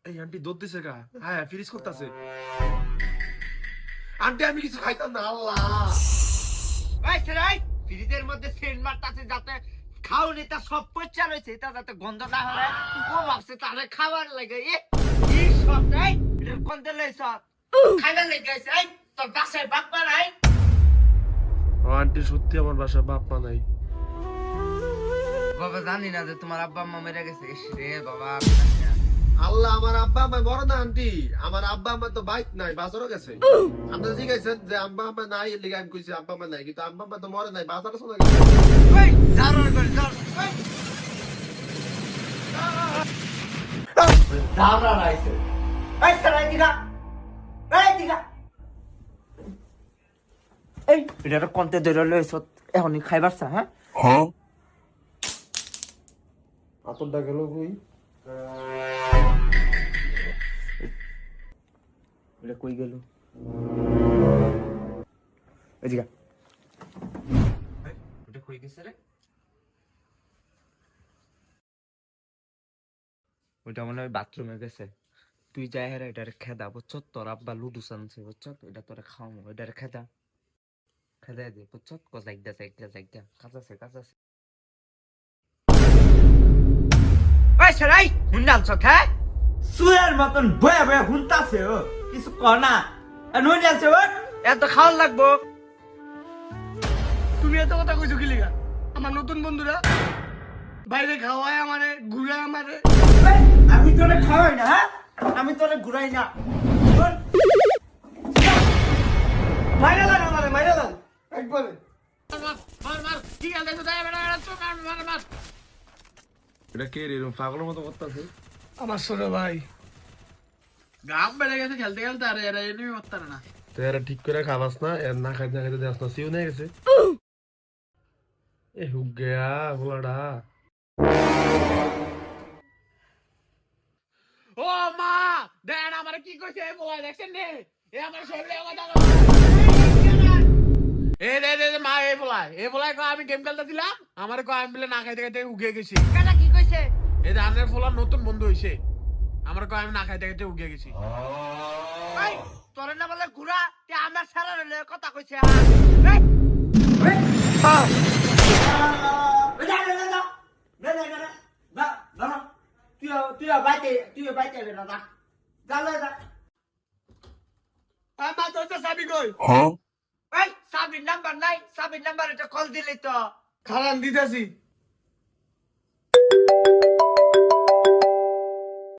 এই আন্টি দুধ দিছে গা। হ্যাঁ ফ্রিজ করতেছে। আন্টি আমি কিছু খাইতাম না আল্লাহ। এই সেরাই ফ্রিজের মধ্যে সেন্ট মারতাছে যাতে খাওনি তা সব পচা রয়েছে এটা যাতে গন্ধ না হয় ও ভাবছে তাহলে খাবার লাগে এই সব নাই এটা গন্ধ লইছ খাইবার লাগে এই তোর বাসায় বাপ্পা নাই আন্টি সত্যি আমার বাসায় বাপ মা নাই। বাবা জানি না যে তোমার আব্বা আম্মা মেরে গেছে ইস রে বাবা আল্লাহ আমার আব্বা আম্মা বড় না আন্টি, আমার আব্বা আম্মা তো বাইক নাই বাজারও গেছে। আপনারা জিজ্ঞাসেন যে আব্বা আম্মা নাই এর লিগে আমি কইছি আব্বা আম্মা নাই, কিন্তু আব্বা আম্মা তো মরে নাই, বাজারে চলে গেছে। এই জারর করে জার এই জারর আইছে এই সেরাই দিগা এই এটা কোনতে ধরে লইছ এখনই খাইবার চা হ্যাঁ আতরটা গেল কই? এটা কই গেল এদিকে এটা কই গেছে রে ওইটা মনে হয় বাথরুমে গেছে তুই যাই হেরে এটারে খেদা বুঝছ তোর আব্বা লুডু আনছে বুঝছ এটা তোরে খাওয়াবো এটারে খেদা খেদা দে বুঝছ জায়গা কাজ আছে ওই সরাই হুন্ডাল চোখ হ্যাঁ সুয়ের মতন বয়া বয়া হুনতাছে ও কিছু কর না নুন যাচ্ছে ও এত খাওয়ার লাগবো তুমি এত কথা কইছো কি লিগা? আমার নতুন বন্ধুরা বাইরে খাওয়ায় আমারে, ঘুরায় আমারে। আমি তোরে খাওয়াই না হ্যাঁ আমি তোরে ঘুরাই না মাইরা লাগ আমারে, মাইরা লাগ একবারে। এটা কে রে এরকম পাগলের মতো করতেছে? আমার ছোট ভাই গাম বেড়ে গেছে খেলতে খেলতে, আর এরা এনিমি মারতে না। তো এরা ঠিক করে খাবাস না, এর না খাইতে না খাইতে দেওয়াস না, সিউ নিয়ে গেছে। এ হুক গেয়া গোলাডা। ও মা দেন আমারে কি কইছে এই বলাই দেখছেন নে এ আমার শরীরে কথা এ দে মা এই বলাই কয় আমি গেম খেলতে দিলাম আমারে কয় আমি বলে না খাইতে খাইতে উগে গেছি। কেডা কি কইছে এই ধানের ফলার নতুন বন্ধু হইছে আমার কয় আমি না খাইতে খাইতে উগে গেছি। এই তোরে না বলে ঘুরা তে আমার সারা রে কথা কইছে তুই বাইতে না যা মা তোর তো সাবি কই এই সাবির নাম্বার নাই সাবির নাম্বার এটা কল দিলি তো খালান দিতেছি